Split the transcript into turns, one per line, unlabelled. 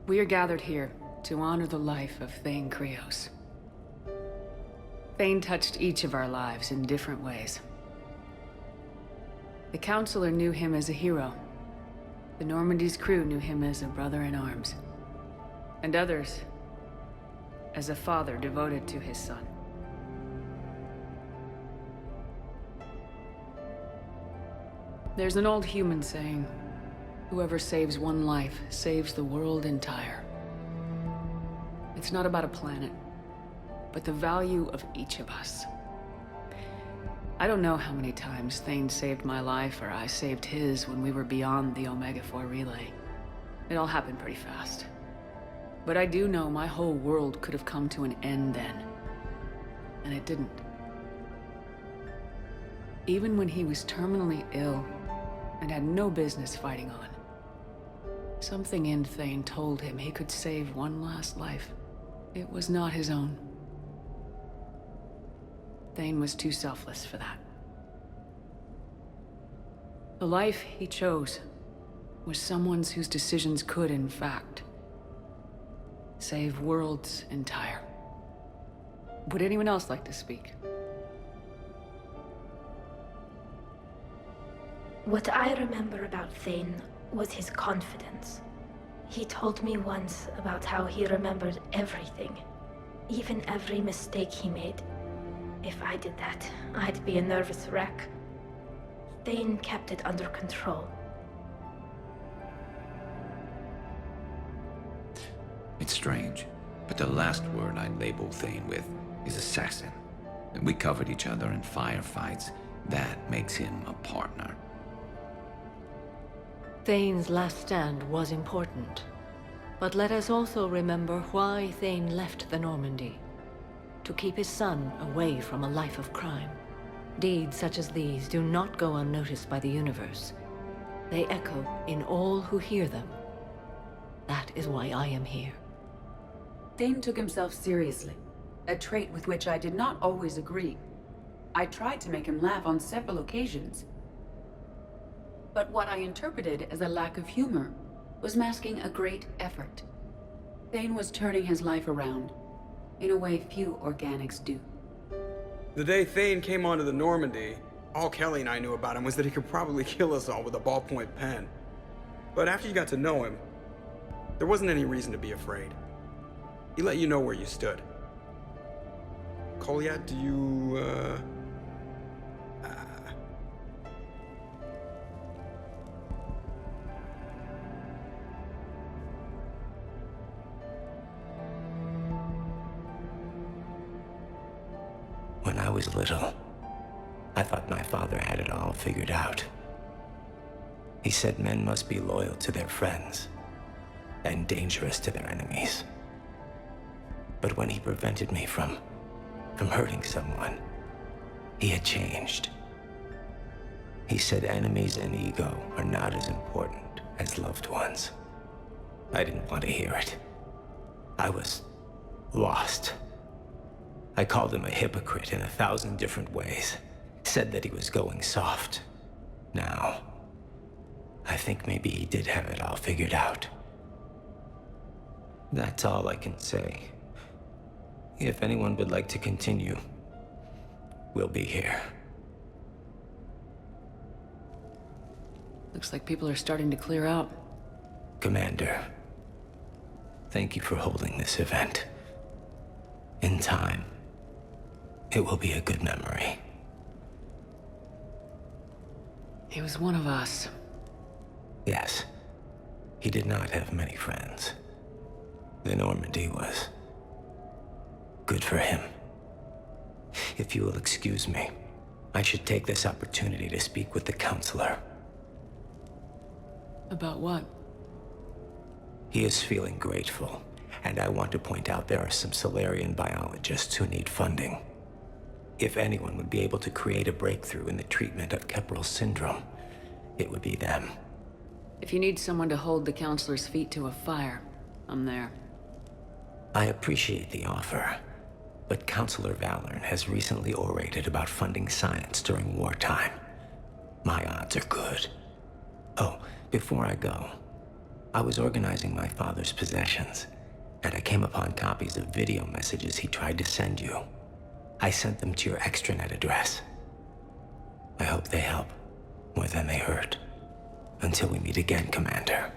We are gathered here to honor the life of Thane Krios. Thane touched each of our lives in different ways. The Counselor knew him as a hero. The Normandy's crew knew him as a brother in arms. And others, as a father devoted to his son. There's an old human saying, whoever saves one life saves the world entire. It's not about a planet, but the value of each of us. I don't know how many times Thane saved my life or I saved his when we were beyond the Omega-4 relay. It all happened pretty fast. But I do know my whole world could have come to an end then. And it didn't. Even when he was terminally ill and had no business fighting on, something in Thane told him he could save one last life. It was not his own. Thane was too selfless for that. The life he chose was someone's whose decisions could, in fact, save worlds entire. Would anyone else like to speak?
What I remember about Thane was his confidence. He told me once about how he remembered everything, even every mistake he made. If I did that, I'd be a nervous wreck. Thane kept it under control.
It's strange, but the last word I label Thane with is assassin. And we covered each other in firefights. That makes him a partner.
Thane's last stand was important. But let us also remember why Thane left the Normandy. To keep his son away from a life of crime. Deeds such as these do not go unnoticed by the universe. They echo in all who hear them. That is why I am here.
Thane took himself seriously, a trait with which I did not always agree. I tried to make him laugh on several occasions. But what I interpreted as a lack of humor was masking a great effort. Thane was turning his life around, in a way few organics do.
The day Thane came onto the Normandy, all Kelly and I knew about him was that he could probably kill us all with a ballpoint pen. But after you got to know him, there wasn't any reason to be afraid. He let you know where you stood. Kolyat, do you,
When I was little, I thought my father had it all figured out. He said men must be loyal to their friends and dangerous to their enemies. But when he prevented me from hurting someone, he had changed. He said enemies and ego are not as important as loved ones. I didn't want to hear it. I was lost. I called him a hypocrite in 1,000 different ways. Said that he was going soft. Now, I think maybe he did have it all figured out. That's all I can say. If anyone would like to continue, we'll be here.
Looks like people are starting to clear out.
Commander, thank you for holding this event. In time, it will be a good memory.
He was one of us.
Yes, he did not have many friends. The Normandy was good for him. If you will excuse me, I should take this opportunity to speak with the Counselor.
About what?
He is feeling grateful, and I want to point out there are some Solarian biologists who need funding. If anyone would be able to create a breakthrough in the treatment of Keppel's syndrome, it would be them.
If you need someone to hold the Counselor's feet to a fire, I'm there.
I appreciate the offer, but Counselor Valorn has recently orated about funding science during wartime. My odds are good. Oh, before I go, I was organizing my father's possessions, and I came upon copies of video messages he tried to send you. I sent them to your extranet address. I hope they help more than they hurt. Until we meet again, Commander.